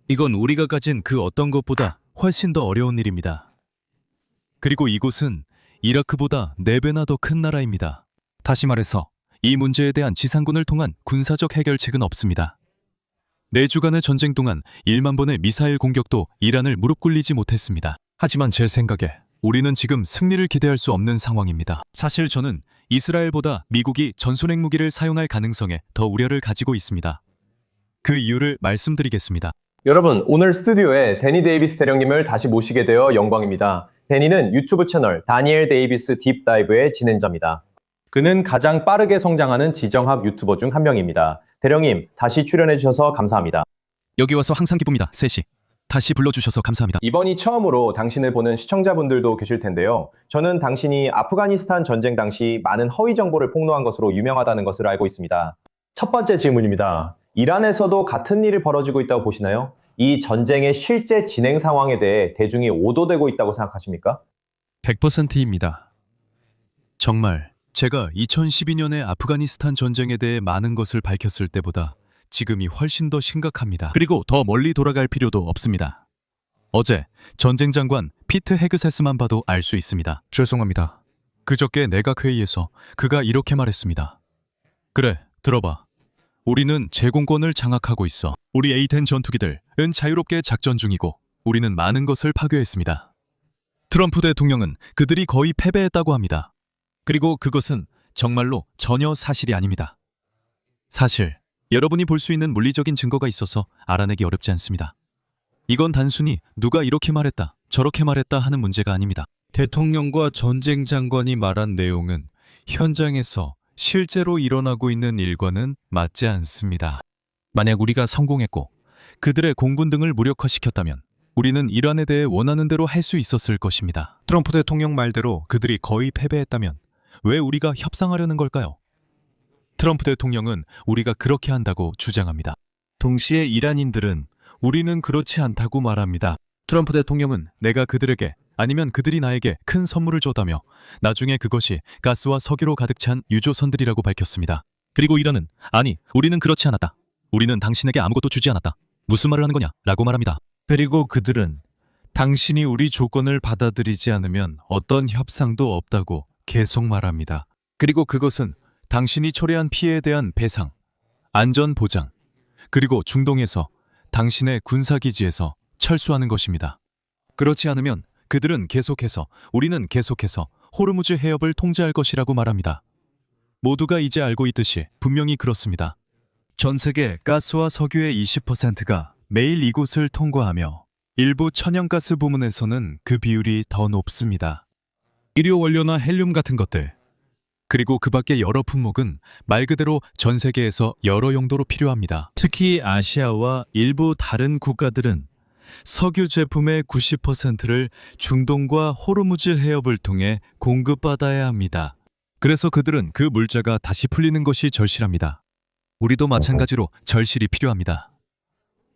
이건 우리가 가진 그 어떤 것보다 훨씬 더 어려운 일입니다. 그리고 이곳은 이라크보다 4배나 더 큰 나라입니다. 다시 말해서 이 문제에 대한 지상군을 통한 군사적 해결책은 없습니다. 4주간의 전쟁 동안 1만 번의 미사일 공격도 이란을 무릎 꿇리지 못했습니다. 하지만 제 생각에 우리는 지금 승리를 기대할 수 없는 상황입니다. 사실 저는 이스라엘보다 미국이 전술핵 무기를 사용할 가능성에 더 우려를 가지고 있습니다. 그 이유를 말씀드리겠습니다. 여러분, 오늘 스튜디오에 데니 데이비스 대령님을 다시 모시게 되어 영광입니다. 데니는 유튜브 채널 다니엘 데이비스 딥다이브의 진행자입니다. 그는 가장 빠르게 성장하는 지정학 유튜버 중 한 명입니다. 대령님, 다시 출연해 주셔서 감사합니다. 여기 와서 항상 기쁩니다. 셋이. 다시 불러주셔서 감사합니다. 이번이 처음으로 당신을 보는 시청자분들도 계실 텐데요. 저는 당신이 아프가니스탄 전쟁 당시 많은 허위 정보를 폭로한 것으로 유명하다는 것을 알고 있습니다. 첫 번째 질문입니다. 이란에서도 같은 일이 벌어지고 있다고 보시나요? 이 전쟁의 실제 진행 상황에 대해 대중이 오도되고 있다고 생각하십니까? 100%입니다. 정말 제가 2012년에 아프가니스탄 전쟁에 대해 많은 것을 밝혔을 때보다 지금이 훨씬 더 심각합니다. 그리고 더 멀리 돌아갈 필요도 없습니다. 어제 전쟁 장관 피트 헤그세스만 봐도 알 수 있습니다. 죄송합니다. 그저께 내각회의에서 그가 이렇게 말했습니다. 그래, 들어봐. 우리는 제공권을 장악하고 있어. 우리 A-10 전투기들은 자유롭게 작전 중이고 우리는 많은 것을 파괴했습니다. 트럼프 대통령은 그들이 거의 패배했다고 합니다. 그리고 그것은 정말로 전혀 사실이 아닙니다. 사실 여러분이 볼 수 있는 물리적인 증거가 있어서 알아내기 어렵지 않습니다. 이건 단순히 누가 이렇게 말했다, 저렇게 말했다 하는 문제가 아닙니다. 대통령과 전쟁 장관이 말한 내용은 현장에서 실제로 일어나고 있는 일과는 맞지 않습니다. 만약 우리가 성공했고 그들의 공군 등을 무력화시켰다면 우리는 이란에 대해 원하는 대로 할 수 있었을 것입니다. 트럼프 대통령 말대로 그들이 거의 패배했다면 왜 우리가 협상하려는 걸까요? 트럼프 대통령은 우리가 그렇게 한다고 주장합니다. 동시에 이란인들은 우리는 그렇지 않다고 말합니다. 트럼프 대통령은 내가 그들에게 아니면 그들이 나에게 큰 선물을 줬다며 나중에 그것이 가스와 석유로 가득 찬 유조선들이라고 밝혔습니다. 그리고 이란은 아니, 우리는 그렇지 않았다. 우리는 당신에게 아무것도 주지 않았다. 무슨 말을 하는 거냐? 라고 말합니다. 그리고 그들은 당신이 우리 조건을 받아들이지 않으면 어떤 협상도 없다고 계속 말합니다. 그리고 그것은 당신이 초래한 피해에 대한 배상, 안전 보장, 그리고 중동에서 당신의 군사기지에서 철수하는 것입니다. 그렇지 않으면 그들은 계속해서, 우리는 계속해서 호르무즈 해협을 통제할 것이라고 말합니다. 모두가 이제 알고 있듯이 분명히 그렇습니다. 전 세계 가스와 석유의 20%가 매일 이곳을 통과하며 일부 천연가스 부문에서는 그 비율이 더 높습니다. 일유 원료나 헬륨 같은 것들, 그리고 그 밖의 여러 품목은 말 그대로 전 세계에서 여러 용도로 필요합니다. 특히 아시아와 일부 다른 국가들은 석유 제품의 90%를 중동과 호르무즈 해협을 통해 공급받아야 합니다. 그래서 그들은 그 물자가 다시 풀리는 것이 절실합니다. 우리도 마찬가지로 절실히 필요합니다.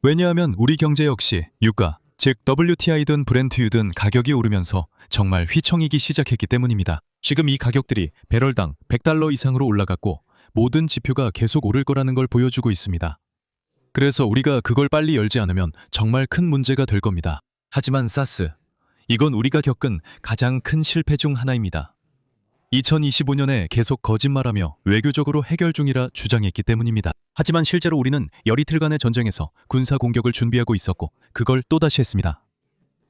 왜냐하면 우리 경제 역시 유가, 즉 WTI든 브렌트유든 가격이 오르면서 정말 휘청이기 시작했기 때문입니다. 지금 이 가격들이 배럴당 $100 이상으로 올라갔고 모든 지표가 계속 오를 거라는 걸 보여주고 있습니다. 그래서 우리가 그걸 빨리 열지 않으면 정말 큰 문제가 될 겁니다. 하지만 사스, 이건 우리가 겪은 가장 큰 실패 중 하나입니다. 2025년에 계속 거짓말하며 외교적으로 해결 중이라 주장했기 때문입니다. 하지만 실제로 우리는 열이틀간의 전쟁에서 군사 공격을 준비하고 있었고 그걸 또다시 했습니다.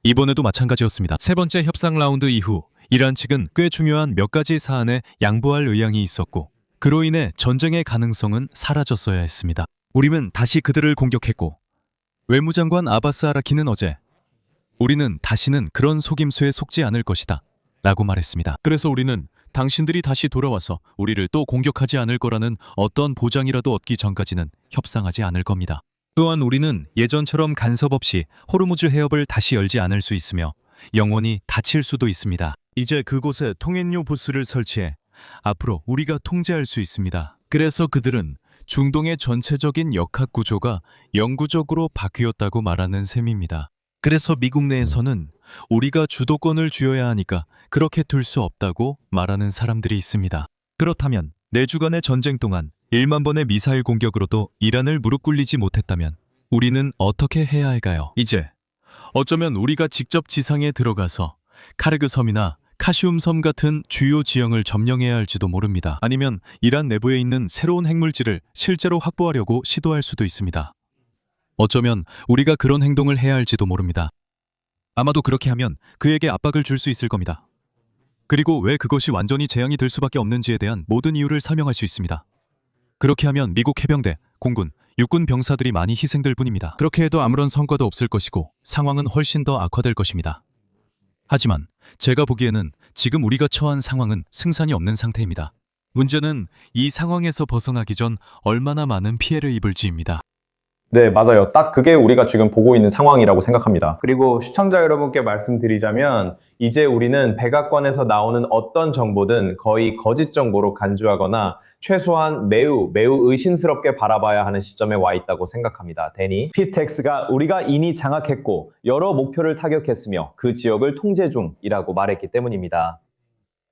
이번에도 마찬가지였습니다. 세 번째 협상 라운드 이후 이란 측은 꽤 중요한 몇 가지 사안에 양보할 의향이 있었고 그로 인해 전쟁의 가능성은 사라졌어야 했습니다. 우리는 다시 그들을 공격했고 외무장관 아바스 아라키는 어제 우리는 다시는 그런 속임수에 속지 않을 것이다 라고 말했습니다. 그래서 우리는 당신들이 다시 돌아와서 우리를 또 공격하지 않을 거라는 어떤 보장이라도 얻기 전까지는 협상하지 않을 겁니다. 또한 우리는 예전처럼 간섭 없이 호르무즈 해협을 다시 열지 않을 수 있으며 영원히 닫힐 수도 있습니다. 이제 그곳에 통행료 부스를 설치해 앞으로 우리가 통제할 수 있습니다. 그래서 그들은 중동의 전체적인 역학 구조가 영구적으로 바뀌었다고 말하는 셈입니다. 그래서 미국 내에서는 우리가 주도권을 쥐어야 하니까 그렇게 둘 수 없다고 말하는 사람들이 있습니다. 그렇다면 4주간의 전쟁 동안 1만 번의 미사일 공격으로도 이란을 무릎 꿇리지 못했다면 우리는 어떻게 해야 할까요? 이제 어쩌면 우리가 직접 지상에 들어가서 카르그 섬이나 카시움 섬 같은 주요 지형을 점령해야 할지도 모릅니다. 아니면 이란 내부에 있는 새로운 핵물질을 실제로 확보하려고 시도할 수도 있습니다. 어쩌면 우리가 그런 행동을 해야 할지도 모릅니다. 아마도 그렇게 하면 그에게 압박을 줄 수 있을 겁니다. 그리고 왜 그것이 완전히 재앙이 될 수밖에 없는지에 대한 모든 이유를 설명할 수 있습니다. 그렇게 하면 미국 해병대, 공군, 육군 병사들이 많이 희생될 뿐입니다. 그렇게 해도 아무런 성과도 없을 것이고 상황은 훨씬 더 악화될 것입니다. 하지만 제가 보기에는 지금 우리가 처한 상황은 승산이 없는 상태입니다. 문제는 이 상황에서 벗어나기 전 얼마나 많은 피해를 입을지입니다. 네, 맞아요. 딱 그게 우리가 지금 보고 있는 상황이라고 생각합니다. 그리고 시청자 여러분께 말씀드리자면 이제 우리는 백악관에서 나오는 어떤 정보든 거의 거짓 정보로 간주하거나 최소한 매우 의심스럽게 바라봐야 하는 시점에 와 있다고 생각합니다. 데니 피텍스가 우리가 이미 장악했고 여러 목표를 타격했으며 그 지역을 통제 중이라고 말했기 때문입니다.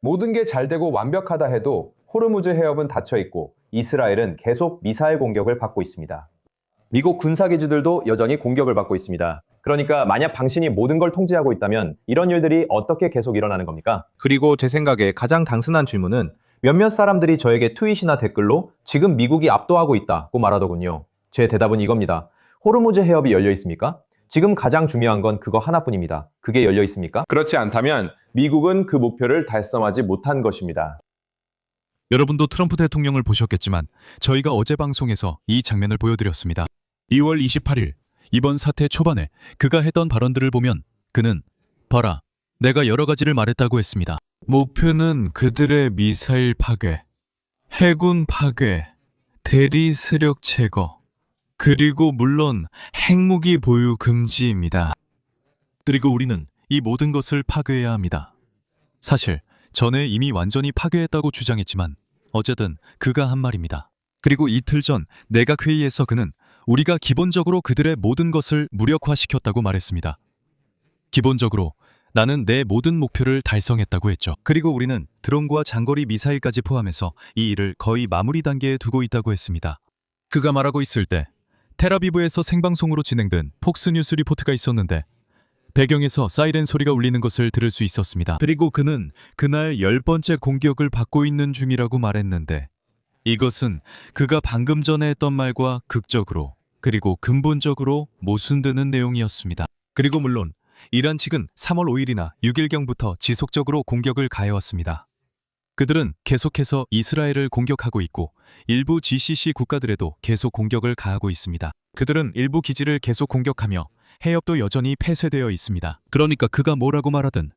모든 게 잘 되고 완벽하다 해도 호르무즈 해협은 닫혀 있고 이스라엘은 계속 미사일 공격을 받고 있습니다. 미국 군사기지들도 여전히 공격을 받고 있습니다. 그러니까 만약 당신이 모든 걸 통제하고 있다면 이런 일들이 어떻게 계속 일어나는 겁니까? 그리고 제 생각에 가장 단순한 질문은 몇몇 사람들이 저에게 트윗이나 댓글로 지금 미국이 압도하고 있다고 말하더군요. 제 대답은 이겁니다. 호르무즈 해협이 열려 있습니까? 지금 가장 중요한 건 그거 하나뿐입니다. 그게 열려 있습니까? 그렇지 않다면 미국은 그 목표를 달성하지 못한 것입니다. 여러분도 트럼프 대통령을 보셨겠지만 저희가 어제 방송에서 이 장면을 보여드렸습니다. 2월 28일 이번 사태 초반에 그가 했던 발언들을 보면 그는 봐라, 내가 여러 가지를 말했다고 했습니다. 목표는 그들의 미사일 파괴, 해군 파괴, 대리 세력 제거, 그리고 물론 핵무기 보유 금지입니다. 그리고 우리는 이 모든 것을 파괴해야 합니다. 사실 전에 이미 완전히 파괴했다고 주장했지만 어쨌든 그가 한 말입니다. 그리고 이틀 전 내각 회의에서 그는 우리가 기본적으로 그들의 모든 것을 무력화시켰다고 말했습니다. 기본적으로 나는 내 모든 목표를 달성했다고 했죠. 그리고 우리는 드론과 장거리 미사일까지 포함해서 이 일을 거의 마무리 단계에 두고 있다고 했습니다. 그가 말하고 있을 때 텔아비브에서 생방송으로 진행된 폭스뉴스 리포트가 있었는데 배경에서 사이렌 소리가 울리는 것을 들을 수 있었습니다. 그리고 그는 그날 10번째 공격을 받고 있는 중이라고 말했는데 이것은 그가 방금 전에 했던 말과 극적으로 그리고 근본적으로 모순되는 내용이었습니다. 그리고 물론 이란 측은 3월 5일이나 6일경부터 지속적으로 공격을 가해왔습니다. 그들은 계속해서 이스라엘을 공격하고 있고 일부 GCC 국가들에도 계속 공격을 가하고 있습니다. 그들은 일부 기지를 계속 공격하며 해협도 여전히 폐쇄되어 있습니다. 그러니까 그가 뭐라고 말하든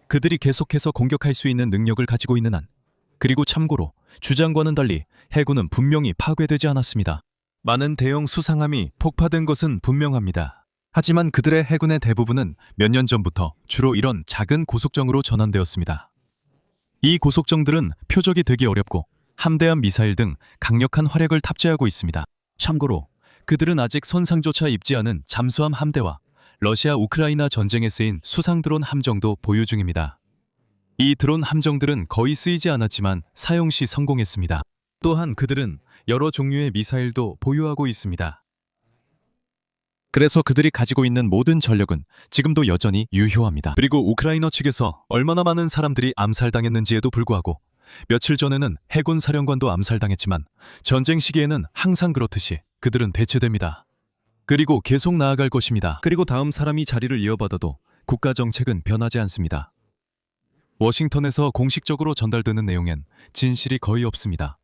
그들이 계속해서 공격할 수 있는 능력을 가지고 있는 한, 그리고 참고로 주장과는 달리 해군은 분명히 파괴되지 않았습니다. 많은 대형 수상함이 폭파된 것은 분명합니다. 하지만 그들의 해군의 대부분은 몇 년 전부터 주로 이런 작은 고속정으로 전환되었습니다. 이 고속정들은 표적이 되기 어렵고 함대함 미사일 등 강력한 화력을 탑재하고 있습니다. 참고로 그들은 아직 선상조차 입지 않은 잠수함 함대와 러시아 우크라이나 전쟁에 쓰인 수상 드론 함정도 보유 중입니다. 이 드론 함정들은 거의 쓰이지 않았지만 사용 시 성공했습니다. 또한 그들은 여러 종류의 미사일도 보유하고 있습니다. 그래서 그들이 가지고 있는 모든 전력은 지금도 여전히 유효합니다. 그리고 우크라이나 측에서 얼마나 많은 사람들이 암살당했는지에도 불구하고 며칠 전에는 해군 사령관도 암살당했지만 전쟁 시기에는 항상 그렇듯이 그들은 대체됩니다. 그리고 계속 나아갈 것입니다. 그리고 다음 사람이 자리를 이어받아도 국가 정책은 변하지 않습니다. 워싱턴에서 공식적으로 전달되는 내용엔 진실이 거의 없습니다.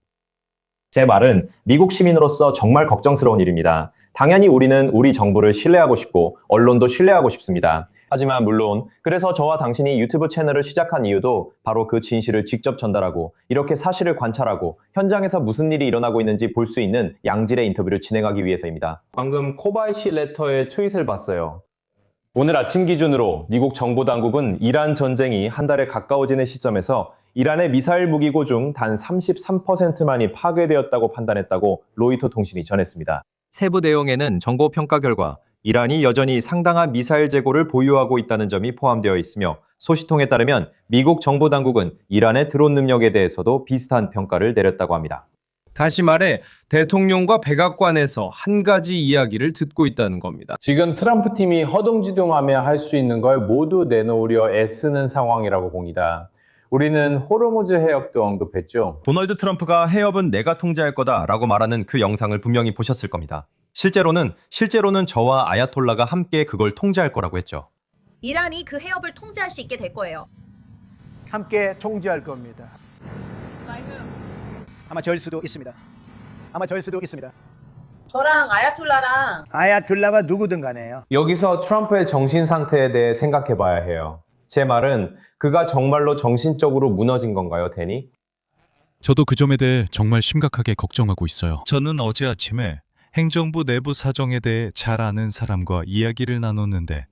제 말은 미국 시민으로서 정말 걱정스러운 일입니다. 당연히 우리는 우리 정부를 신뢰하고 싶고 언론도 신뢰하고 싶습니다. 하지만 물론 그래서 저와 당신이 유튜브 채널을 시작한 이유도 바로 그 진실을 직접 전달하고 이렇게 사실을 관찰하고 현장에서 무슨 일이 일어나고 있는지 볼 수 있는 양질의 인터뷰를 진행하기 위해서입니다. 방금 코바이시 레터의 트윗을 봤어요. 오늘 아침 기준으로 미국 정보당국은 이란 전쟁이 한 달에 가까워지는 시점에서 이란의 미사일 무기고 중 단 33%만이 파괴되었다고 판단했다고 로이터 통신이 전했습니다. 세부 내용에는 정보 평가 결과 이란이 여전히 상당한 미사일 재고를 보유하고 있다는 점이 포함되어 있으며 소식통에 따르면 미국 정보당국은 이란의 드론 능력에 대해서도 비슷한 평가를 내렸다고 합니다. 다시 말해 대통령과 백악관에서 한 가지 이야기를 듣고 있다는 겁니다. 지금 트럼프 팀이 허둥지둥하며 할 수 있는 걸 모두 내놓으려 애쓰는 상황이라고 봅니다. 우리는 호르무즈 해협도 언급했죠. 도널드 트럼프가 해협은 내가 통제할 거다라고 말하는 그 영상을 분명히 보셨을 겁니다. 실제로는 저와 아야톨라가 함께 그걸 통제할 거라고 했죠. 이란이 그 해협을 통제할 수 있게 될 거예요. 함께 통제할 겁니다. 아마 절 수도 있습니다. 저랑 아야톨라랑 아야툴라가 누구든 간에요. 여기서 트럼프의 정신 상태에 대해 생각해 봐야 해요. 제 말은 그가 정말로 정신적으로 무너진 건가요, 데니? 저도 그 점에 대해 정말 심각하게 걱정하고 있어요. 저는 어제 아침에 행정부 내부 사정에 대해 잘 아는 사람과 이야기를 나눴는데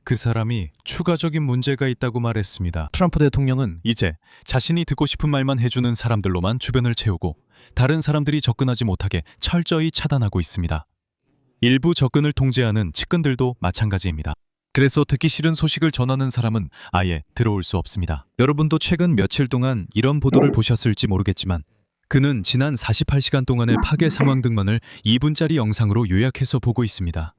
그 사람이 추가적인 문제가 있다고 말했습니다. 트럼프 대통령은 이제 자신이 듣고 싶은 말만 해주는 사람들로만 주변을 채우고 다른 사람들이 접근하지 못하게 철저히 차단하고 있습니다. 일부 접근을 통제하는 측근들도 마찬가지입니다. 그래서 듣기 싫은 소식을 전하는 사람은 아예 들어올 수 없습니다. 여러분도 최근 며칠 동안 이런 보도를 보셨을지 모르겠지만 그는 지난 48시간 동안의 파괴 상황 등만을 2분짜리 영상으로 요약해서 보고 있습니다.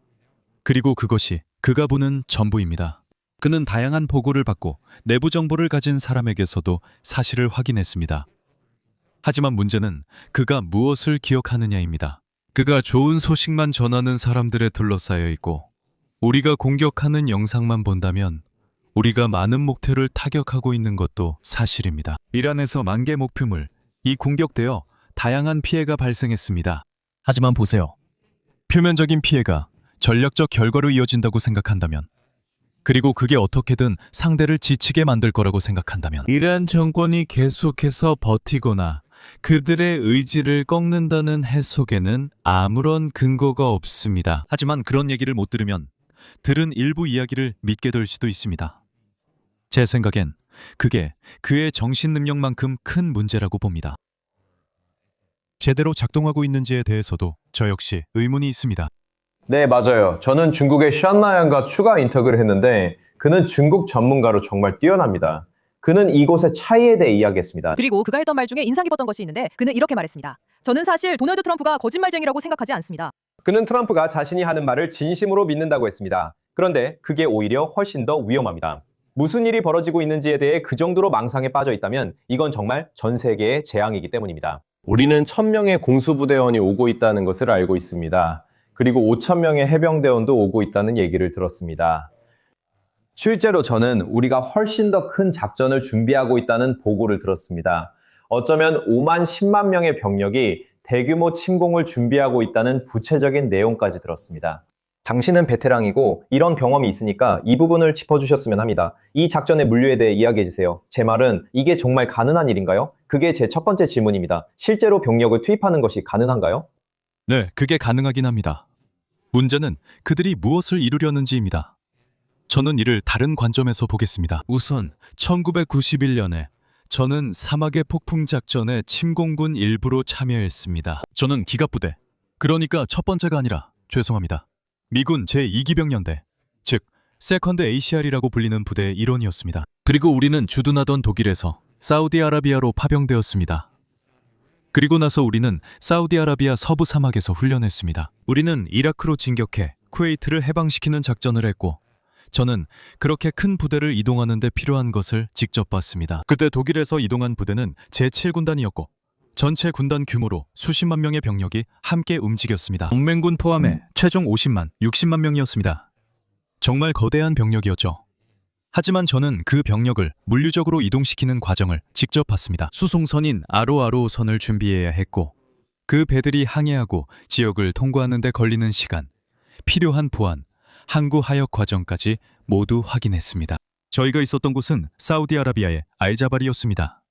그리고 그것이 그가 보는 전부입니다. 그는 다양한 보고를 받고 내부 정보를 가진 사람에게서도 사실을 확인했습니다. 하지만 문제는 그가 무엇을 기억하느냐입니다. 그가 좋은 소식만 전하는 사람들에 둘러싸여 있고 우리가 공격하는 영상만 본다면 우리가 많은 목표를 타격하고 있는 것도 사실입니다. 이란에서 만개 목표물 이 공격되어 다양한 피해가 발생했습니다. 하지만 보세요. 표면적인 피해가 전략적 결과로 이어진다고 생각한다면 그리고 그게 어떻게든 상대를 지치게 만들 거라고 생각한다면 이란 정권이 계속해서 버티거나 그들의 의지를 꺾는다는 해석에는 아무런 근거가 없습니다. 하지만 그런 얘기를 못 들으면 들은 일부 이야기를 믿게 될 수도 있습니다. 제 생각엔 그게 그의 정신 능력만큼 큰 문제라고 봅니다. 제대로 작동하고 있는지에 대해서도 저 역시 의문이 있습니다. 네, 맞아요. 저는 중국의 샨나양과 추가 인터뷰를 했는데 그는 중국 전문가로 정말 뛰어납니다. 그는 이곳의 차이에 대해 이야기했습니다. 그리고 그가 했던 말 중에 인상 깊었던 것이 있는데 그는 이렇게 말했습니다. 저는 사실 도널드 트럼프가 거짓말쟁이라고 생각하지 않습니다. 그는 트럼프가 자신이 하는 말을 진심으로 믿는다고 했습니다. 그런데 그게 오히려 훨씬 더 위험합니다. 무슨 일이 벌어지고 있는지에 대해 그 정도로 망상에 빠져 있다면 이건 정말 전 세계의 재앙이기 때문입니다. 우리는 1000명의 공수부대원이 오고 있다는 것을 알고 있습니다. 그리고 5000명의 해병대원도 오고 있다는 얘기를 들었습니다. 실제로 저는 우리가 훨씬 더 큰 작전을 준비하고 있다는 보고를 들었습니다. 어쩌면 5만 10만 명의 병력이 대규모 침공을 준비하고 있다는 구체적인 내용까지 들었습니다. 당신은 베테랑이고 이런 경험이 있으니까 이 부분을 짚어주셨으면 합니다. 이 작전의 물류에 대해 이야기해주세요. 제 말은 이게 정말 가능한 일인가요? 그게 제 첫 번째 질문입니다. 실제로 병력을 투입하는 것이 가능한가요? 네, 그게 가능하긴 합니다. 문제는 그들이 무엇을 이루려는지입니다. 저는 이를 다른 관점에서 보겠습니다. 우선 1991년에 저는 사막의 폭풍 작전에 침공군 일부로 참여했습니다. 저는 기갑부대, 그러니까 첫 번째가 아니라 죄송합니다. 미군 제2기병연대, 즉 세컨드 ACR이라고 불리는 부대의 일원이었습니다. 그리고 우리는 주둔하던 독일에서 사우디아라비아로 파병되었습니다. 그리고 나서 우리는 사우디아라비아 서부 사막에서 훈련했습니다. 우리는 이라크로 진격해 쿠웨이트를 해방시키는 작전을 했고 저는 그렇게 큰 부대를 이동하는 데 필요한 것을 직접 봤습니다. 그때 독일에서 이동한 부대는 제7군단이었고 전체 군단 규모로 수십만 명의 병력이 함께 움직였습니다. 동맹군 포함해 최종 50만, 60만 명이었습니다. 정말 거대한 병력이었죠. 하지만 저는 그 병력을 물류적으로 이동시키는 과정을 직접 봤습니다. 수송선인 아로아로선을 준비해야 했고 그 배들이 항해하고 지역을 통과하는 데 걸리는 시간, 필요한 보안, 항구 하역 과정까지 모두 확인했습니다. 저희가 있었던 곳은 사우디아라비아의 알자발이었습니다.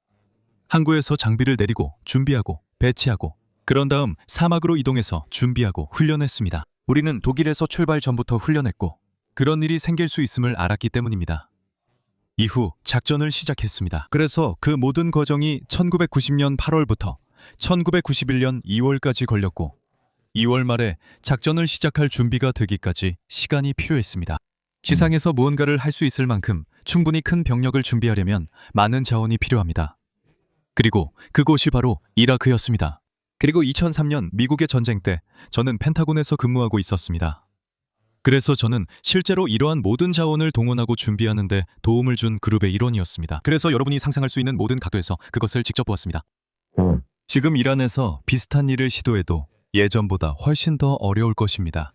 항구에서 장비를 내리고 준비하고 배치하고 그런 다음 사막으로 이동해서 준비하고 훈련했습니다. 우리는 독일에서 출발 전부터 훈련했고 그런 일이 생길 수 있음을 알았기 때문입니다. 이후 작전을 시작했습니다. 그래서 그 모든 과정이 1990년 8월부터 1991년 2월까지 걸렸고 2월 말에 작전을 시작할 준비가 되기까지 시간이 필요했습니다. 지상에서 무언가를 할 수 있을 만큼 충분히 큰 병력을 준비하려면 많은 자원이 필요합니다. 그리고 그곳이 바로 이라크였습니다. 그리고 2003년 미국의 전쟁 때 저는 펜타곤에서 근무하고 있었습니다. 그래서 저는 실제로 이러한 모든 자원을 동원하고 준비하는 데 도움을 준 그룹의 일원이었습니다. 그래서 여러분이 상상할 수 있는 모든 각도에서 그것을 직접 보았습니다. 지금 이란에서 비슷한 일을 시도해도 예전보다 훨씬 더 어려울 것입니다.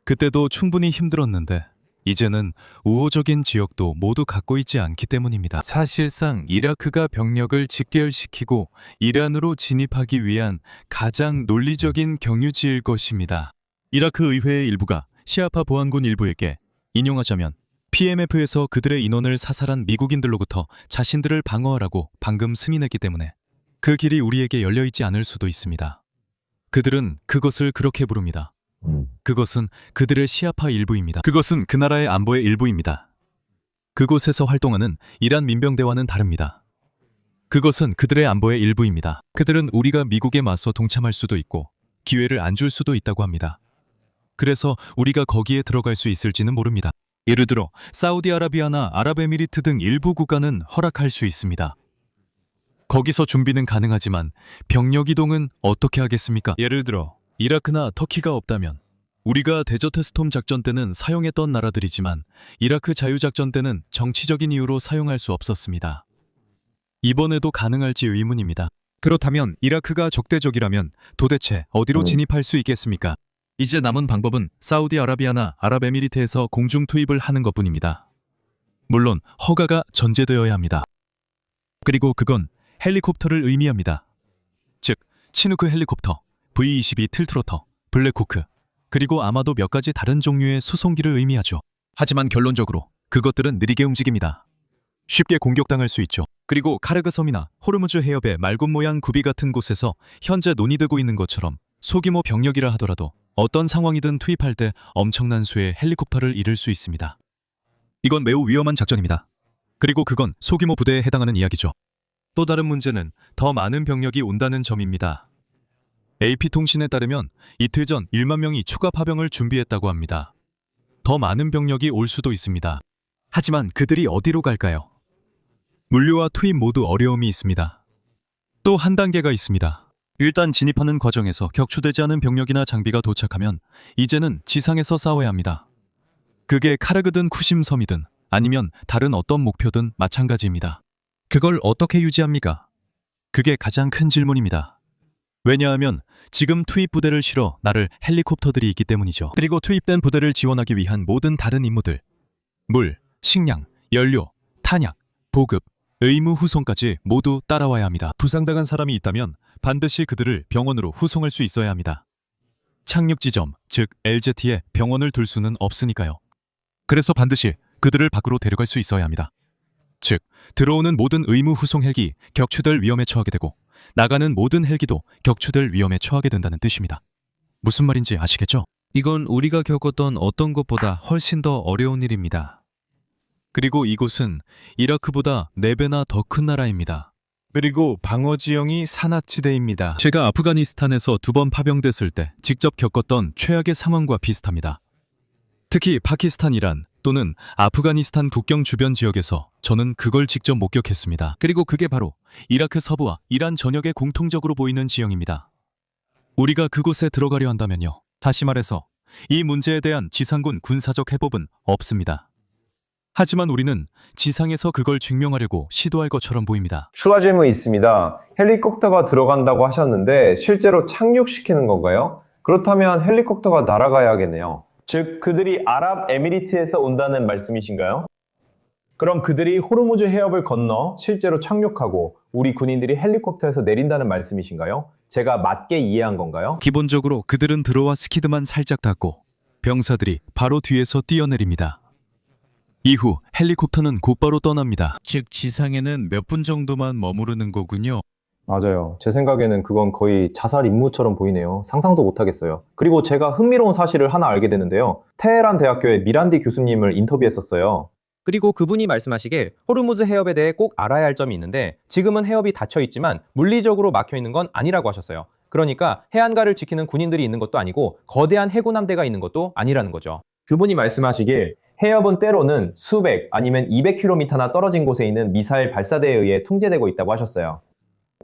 그때도 충분히 힘들었는데 이제는 우호적인 지역도 모두 갖고 있지 않기 때문입니다. 사실상 이라크가 병력을 직결시키고 이란으로 진입하기 위한 가장 논리적인 경유지일 것입니다. 이라크 의회의 일부가 시아파 보안군 일부에게 인용하자면 PMF에서 그들의 인원을 사살한 미국인들로부터 자신들을 방어하라고 방금 승인했기 때문에 그 길이 우리에게 열려있지 않을 수도 있습니다. 그들은 그것을 그렇게 부릅니다. 그것은 그들의 시아파 일부입니다. 그것은 그 나라의 안보의 일부입니다. 그곳에서 활동하는 이란 민병대와는 다릅니다. 그것은 그들의 안보의 일부입니다. 그들은 우리가 미국에 맞서 동참할 수도 있고 기회를 안 줄 수도 있다고 합니다. 그래서 우리가 거기에 들어갈 수 있을지는 모릅니다. 예를 들어 사우디아라비아나 아랍에미리트 등 일부 국가는 허락할 수 있습니다. 거기서 준비는 가능하지만 병력 이동은 어떻게 하겠습니까? 예를 들어 이라크나 터키가 없다면 우리가 데저트 스톰 작전 때는 사용했던 나라들이지만 이라크 자유작전 때는 정치적인 이유로 사용할 수 없었습니다. 이번에도 가능할지 의문입니다. 그렇다면 이라크가 적대적이라면 도대체 어디로 진입할 수 있겠습니까? 이제 남은 방법은 사우디아라비아나 아랍에미리트에서 공중 투입을 하는 것뿐입니다. 물론 허가가 전제되어야 합니다. 그리고 그건 헬리콥터를 의미합니다. 즉 치누크 헬리콥터, V-22 틀트로터, 블랙호크, 그리고 아마도 몇 가지 다른 종류의 수송기를 의미하죠. 하지만 결론적으로 그것들은 느리게 움직입니다. 쉽게 공격당할 수 있죠. 그리고 카르그 섬이나 호르무즈 해협의 말굽 모양 구비 같은 곳에서 현재 논의되고 있는 것처럼 소규모 병력이라 하더라도 어떤 상황이든 투입할 때 엄청난 수의 헬리콥터를 잃을 수 있습니다. 이건 매우 위험한 작전입니다. 그리고 그건 소규모 부대에 해당하는 이야기죠. 또 다른 문제는 더 많은 병력이 온다는 점입니다. AP통신에 따르면 이틀 전 1만 명이 추가 파병을 준비했다고 합니다. 더 많은 병력이 올 수도 있습니다. 하지만 그들이 어디로 갈까요? 물류와 투입 모두 어려움이 있습니다. 또 한 단계가 있습니다. 일단 진입하는 과정에서 격추되지 않은 병력이나 장비가 도착하면 이제는 지상에서 싸워야 합니다. 그게 카르그든 쿠심 섬이든 아니면 다른 어떤 목표든 마찬가지입니다. 그걸 어떻게 유지합니까? 그게 가장 큰 질문입니다. 왜냐하면 지금 투입 부대를 실어 나를 헬리콥터들이 있기 때문이죠. 그리고 투입된 부대를 지원하기 위한 모든 다른 임무들, 물, 식량, 연료, 탄약, 보급, 의무 후송까지 모두 따라와야 합니다. 부상당한 사람이 있다면 반드시 그들을 병원으로 후송할 수 있어야 합니다. 착륙 지점, 즉 LZ에 병원을 둘 수는 없으니까요. 그래서 반드시 그들을 밖으로 데려갈 수 있어야 합니다. 즉, 들어오는 모든 의무 후송 헬기 격추될 위험에 처하게 되고 나가는 모든 헬기도 격추될 위험에 처하게 된다는 뜻입니다. 무슨 말인지 아시겠죠? 이건 우리가 겪었던 어떤 것보다 훨씬 더 어려운 일입니다. 그리고 이곳은 이라크보다 4배나 더 큰 나라입니다. 그리고 방어 지형이 산악지대입니다. 제가 아프가니스탄에서 2번 파병됐을 때 직접 겪었던 최악의 상황과 비슷합니다. 특히 파키스탄, 이란 또는 아프가니스탄 국경 주변 지역에서 저는 그걸 직접 목격했습니다. 그리고 그게 바로 이라크 서부와 이란 전역에 공통적으로 보이는 지형입니다. 우리가 그곳에 들어가려 한다면요. 다시 말해서 이 문제에 대한 지상군 군사적 해법은 없습니다. 하지만 우리는 지상에서 그걸 증명하려고 시도할 것처럼 보입니다. 추가 질문이 있습니다. 헬리콥터가 들어간다고 하셨는데 실제로 착륙시키는 건가요? 그렇다면 헬리콥터가 날아가야겠네요. 즉 그들이 아랍에미리트에서 온다는 말씀이신가요? 그럼 그들이 호르무즈 해협을 건너 실제로 착륙하고 우리 군인들이 헬리콥터에서 내린다는 말씀이신가요? 제가 맞게 이해한 건가요? 기본적으로 그들은 들어와 스키드만 살짝 닿고 병사들이 바로 뒤에서 뛰어내립니다. 이후 헬리콥터는 곧바로 떠납니다. 즉 지상에는 몇 분 정도만 머무르는 거군요. 맞아요. 제 생각에는 그건 거의 자살 임무처럼 보이네요. 상상도 못하겠어요. 그리고 제가 흥미로운 사실을 하나 알게 됐는데요. 테헤란 대학교의 미란디 교수님을 인터뷰했었어요. 그리고 그분이 말씀하시길 호르무즈 해협에 대해 꼭 알아야 할 점이 있는데 지금은 해협이 닫혀 있지만 물리적으로 막혀 있는 건 아니라고 하셨어요. 그러니까 해안가를 지키는 군인들이 있는 것도 아니고 거대한 해군 함대가 있는 것도 아니라는 거죠. 그분이 말씀하시길 해협은 때로는 수백 아니면 200km나 떨어진 곳에 있는 미사일 발사대에 의해 통제되고 있다고 하셨어요.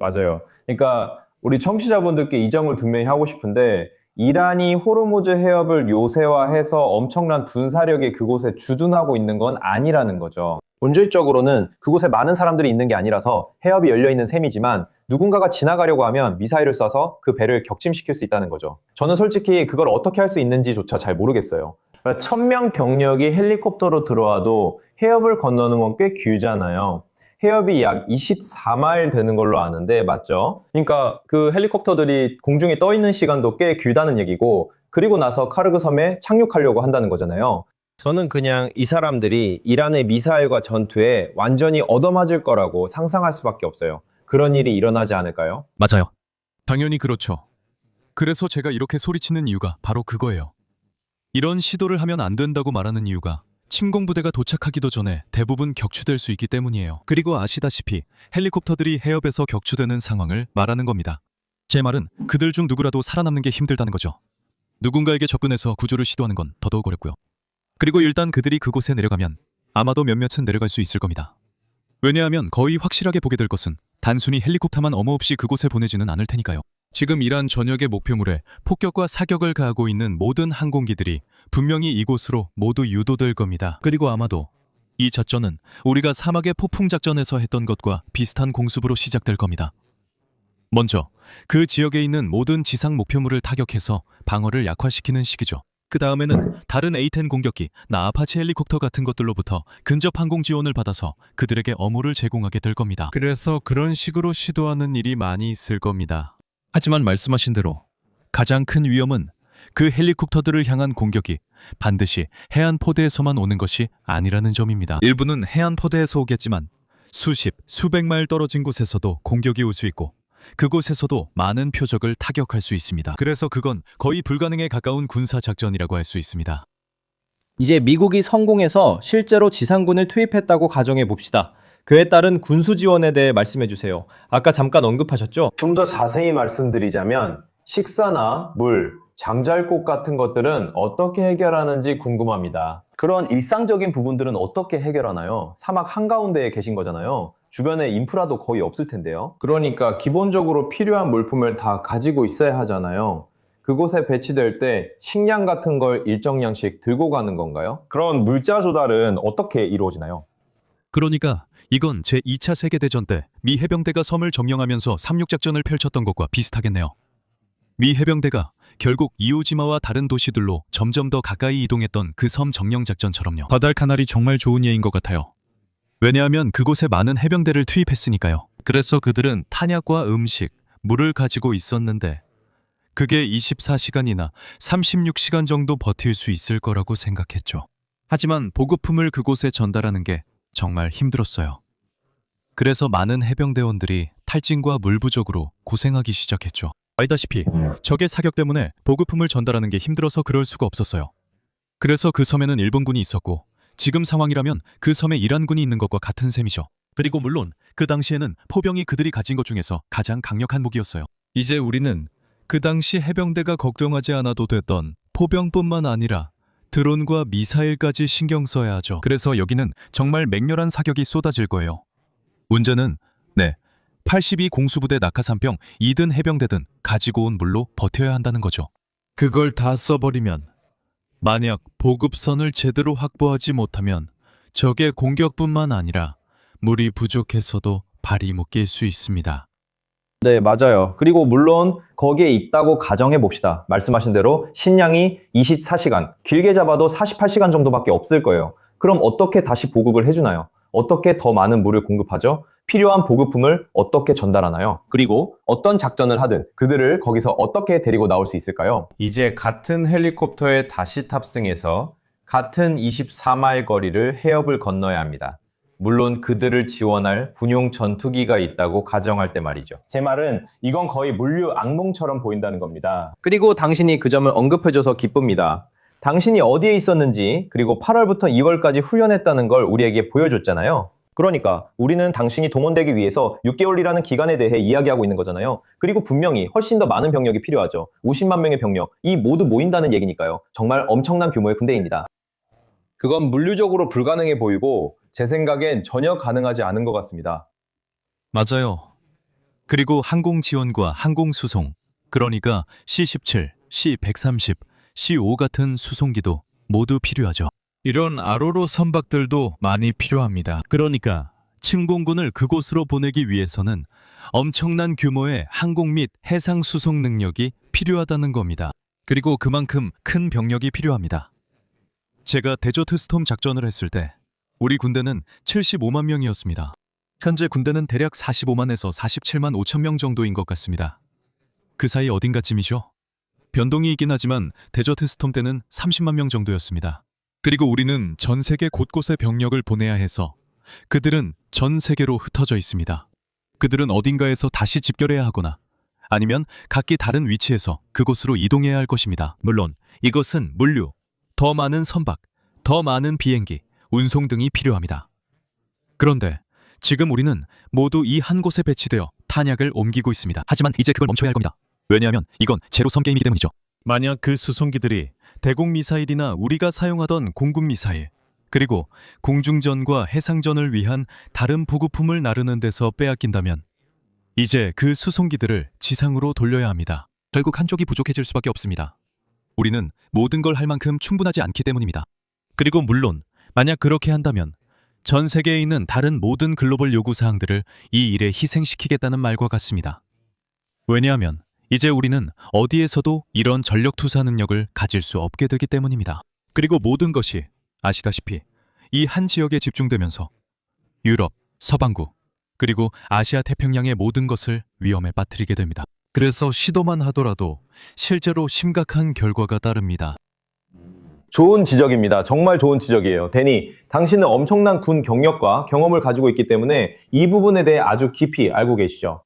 맞아요. 그러니까 우리 청취자분들께 이 점을 분명히 하고 싶은데 이란이 호르무즈 해협을 요새화해서 엄청난 군사력이 그곳에 주둔하고 있는 건 아니라는 거죠. 본질적으로는 그곳에 많은 사람들이 있는 게 아니라서 해협이 열려있는 셈이지만 누군가가 지나가려고 하면 미사일을 쏴서 그 배를 격침시킬 수 있다는 거죠. 저는 솔직히 그걸 어떻게 할 수 있는지조차 잘 모르겠어요. 1000명 병력이 헬리콥터로 들어와도 해협을 건너는 건 꽤 길잖아요. 해협이 약 24마일 되는 걸로 아는데 맞죠? 그러니까 그 헬리콥터들이 공중에 떠 있는 시간도 꽤 길다는 얘기고 그리고 나서 카르그 섬에 착륙하려고 한다는 거잖아요. 저는 그냥 이 사람들이 이란의 미사일과 전투에 완전히 얻어맞을 거라고 상상할 수밖에 없어요. 그런 일이 일어나지 않을까요? 맞아요. 당연히 그렇죠. 그래서 제가 이렇게 소리치는 이유가 바로 그거예요. 이런 시도를 하면 안 된다고 말하는 이유가 침공부대가 도착하기도 전에 대부분 격추될 수 있기 때문이에요. 그리고 아시다시피 헬리콥터들이 해협에서 격추되는 상황을 말하는 겁니다. 제 말은 그들 중 누구라도 살아남는 게 힘들다는 거죠. 누군가에게 접근해서 구조를 시도하는 건 더더욱 어렵고요. 그리고 일단 그들이 그곳에 내려가면 아마도 몇몇은 내려갈 수 있을 겁니다. 왜냐하면 거의 확실하게 보게 될 것은 단순히 헬리콥터만 어머없이 그곳에 보내지는 않을 테니까요. 지금 이란 전역의 목표물에 폭격과 사격을 가하고 있는 모든 항공기들이 분명히 이곳으로 모두 유도될 겁니다. 그리고 아마도 이 작전은 우리가 사막의 포풍 작전에서 했던 것과 비슷한 공습으로 시작될 겁니다. 먼저 그 지역에 있는 모든 지상 목표물을 타격해서 방어를 약화시키는 시기죠. 그 다음에는 다른 A-10 공격기, 아파치 헬리콥터 같은 것들로부터 근접 항공 지원을 받아서 그들에게 어무를 제공하게 될 겁니다. 그래서 그런 식으로 시도하는 일이 많이 있을 겁니다. 하지만 말씀하신 대로 가장 큰 위험은 그 헬리콥터들을 향한 공격이 반드시 해안포대에서만 오는 것이 아니라는 점입니다. 일부는 해안포대에서 오겠지만 수십, 수백 마일 떨어진 곳에서도 공격이 올 수 있고 그곳에서도 많은 표적을 타격할 수 있습니다. 그래서 그건 거의 불가능에 가까운 군사작전이라고 할 수 있습니다. 이제 미국이 성공해서 실제로 지상군을 투입했다고 가정해 봅시다. 그에 따른 군수 지원에 대해 말씀해 주세요. 아까 잠깐 언급하셨죠? 좀 더 자세히 말씀드리자면 식사나 물, 잠잘 곳 같은 것들은 어떻게 해결하는지 궁금합니다. 그런 일상적인 부분들은 어떻게 해결하나요? 사막 한가운데에 계신 거잖아요. 주변에 인프라도 거의 없을 텐데요. 그러니까 기본적으로 필요한 물품을 다 가지고 있어야 하잖아요. 그곳에 배치될 때 식량 같은 걸 일정량씩 들고 가는 건가요? 그런 물자 조달은 어떻게 이루어지나요? 그러니까 이건 제2차 세계대전 때 미 해병대가 섬을 점령하면서 삼육작전을 펼쳤던 것과 비슷하겠네요. 미 해병대가 결국 이오지마와 다른 도시들로 점점 더 가까이 이동했던 그 섬 점령작전처럼요. 과달카날이 정말 좋은 예인 것 같아요. 왜냐하면 그곳에 많은 해병대를 투입했으니까요. 그래서 그들은 탄약과 음식, 물을 가지고 있었는데 그게 24시간이나 36시간 정도 버틸 수 있을 거라고 생각했죠. 하지만 보급품을 그곳에 전달하는 게 정말 힘들었어요. 그래서 많은 해병대원들이 탈진과 물 부족으로 고생하기 시작했죠. 알다시피 적의 사격 때문에 보급품을 전달하는 게 힘들어서 그럴 수가 없었어요. 그래서 그 섬에는 일본군이 있었고 지금 상황이라면 그 섬에 이란군이 있는 것과 같은 셈이죠. 그리고 물론 그 당시에는 포병이 그들이 가진 것 중에서 가장 강력한 무기였어요. 이제 우리는 그 당시 해병대가 걱정하지 않아도 됐던 포병뿐만 아니라 드론과 미사일까지 신경 써야 하죠. 그래서 여기는 정말 맹렬한 사격이 쏟아질 거예요. 문제는 82 공수부대 낙하산병 2든 해병대든 가지고 온 물로 버텨야 한다는 거죠. 그걸 다 써버리면 만약 보급선을 제대로 확보하지 못하면 적의 공격뿐만 아니라 물이 부족해서도 발이 묶일 수 있습니다. 네, 맞아요. 그리고 물론 거기에 있다고 가정해 봅시다. 말씀하신 대로 식량이 24시간, 길게 잡아도 48시간 정도밖에 없을 거예요. 그럼 어떻게 다시 보급을 해주나요? 어떻게 더 많은 물을 공급하죠? 필요한 보급품을 어떻게 전달하나요? 그리고 어떤 작전을 하든 그들을 거기서 어떻게 데리고 나올 수 있을까요? 이제 같은 헬리콥터에 다시 탑승해서 같은 24마일 거리를 해협을 건너야 합니다. 물론 그들을 지원할 군용 전투기가 있다고 가정할 때 말이죠. 제 말은 이건 거의 물류 악몽처럼 보인다는 겁니다. 그리고 당신이 그 점을 언급해줘서 기쁩니다. 당신이 어디에 있었는지 그리고 8월부터 2월까지 훈련했다는 걸 우리에게 보여줬잖아요. 그러니까 우리는 당신이 동원되기 위해서 6개월이라는 기간에 대해 이야기하고 있는 거잖아요. 그리고 분명히 훨씬 더 많은 병력이 필요하죠. 50만 명의 병력, 이 모두 모인다는 얘기니까요. 정말 엄청난 규모의 군대입니다. 그건 물리적으로 불가능해 보이고 제 생각엔 전혀 가능하지 않은 것 같습니다. 맞아요. 그리고 항공 지원과 항공 수송, 그러니까 C-17, C-130, C-5 같은 수송기도 모두 필요하죠. 이런 아로로 선박들도 많이 필요합니다. 그러니까 침공군을 그곳으로 보내기 위해서는 엄청난 규모의 항공 및 해상 수송 능력이 필요하다는 겁니다. 그리고 그만큼 큰 병력이 필요합니다. 제가 데저트 스톰 작전을 했을 때 우리 군대는 75만 명이었습니다. 현재 군대는 대략 45만에서 47만 5천 명 정도인 것 같습니다. 그 사이 어딘가쯤이죠? 변동이 있긴 하지만 데저트 스톰 때는 30만 명 정도였습니다. 그리고 우리는 전 세계 곳곳에 병력을 보내야 해서 그들은 전 세계로 흩어져 있습니다. 그들은 어딘가에서 다시 집결해야 하거나 아니면 각기 다른 위치에서 그곳으로 이동해야 할 것입니다. 물론 이것은 물류, 더 많은 선박, 더 많은 비행기, 운송 등이 필요합니다. 그런데 지금 우리는 모두 이 한 곳에 배치되어 탄약을 옮기고 있습니다. 하지만 이제 그걸 멈춰야 할 겁니다. 왜냐하면 이건 제로섬 게임이기 때문이죠. 만약 그 수송기들이 대공 미사일이나 우리가 사용하던 공군 미사일, 그리고 공중전과 해상전을 위한 다른 보급품을 나르는 데서 빼앗긴다면 이제 그 수송기들을 지상으로 돌려야 합니다. 결국 한쪽이 부족해질 수밖에 없습니다. 우리는 모든 걸 할 만큼 충분하지 않기 때문입니다. 그리고 물론 만약 그렇게 한다면 전 세계에 있는 다른 모든 글로벌 요구사항들을 이 일에 희생시키겠다는 말과 같습니다. 왜냐하면 이제 우리는 어디에서도 이런 전력 투사 능력을 가질 수 없게 되기 때문입니다. 그리고 모든 것이 아시다시피 이 한 지역에 집중되면서 유럽, 서반구, 그리고 아시아 태평양의 모든 것을 위험에 빠뜨리게 됩니다. 그래서 시도만 하더라도 실제로 심각한 결과가 따릅니다. 좋은 지적입니다. 정말 좋은 지적이에요. 데니, 당신은 엄청난 군 경력과 경험을 가지고 있기 때문에 이 부분에 대해 아주 깊이 알고 계시죠.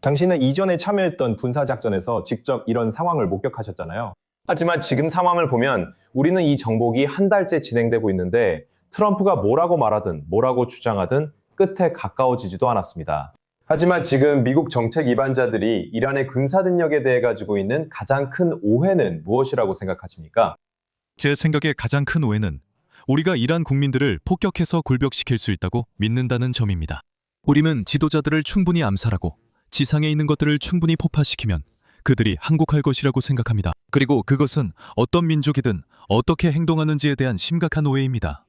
당신은 이전에 참여했던 군사작전에서 직접 이런 상황을 목격하셨잖아요. 하지만 지금 상황을 보면 우리는 이 정복이 한 달째 진행되고 있는데 트럼프가 뭐라고 말하든 뭐라고 주장하든 끝에 가까워지지도 않았습니다. 하지만 지금 미국 정책 이반자들이 이란의 군사 능력에 대해 가지고 있는 가장 큰 오해는 무엇이라고 생각하십니까? 제 생각에 가장 큰 오해는 우리가 이란 국민들을 폭격해서 굴벽시킬 수 있다고 믿는다는 점입니다. 우리는 지도자들을 충분히 암살하고 지상에 있는 것들을 충분히 폭파시키면 그들이 항복할 것이라고 생각합니다. 그리고 그것은 어떤 민족이든 어떻게 행동하는지에 대한 심각한 오해입니다.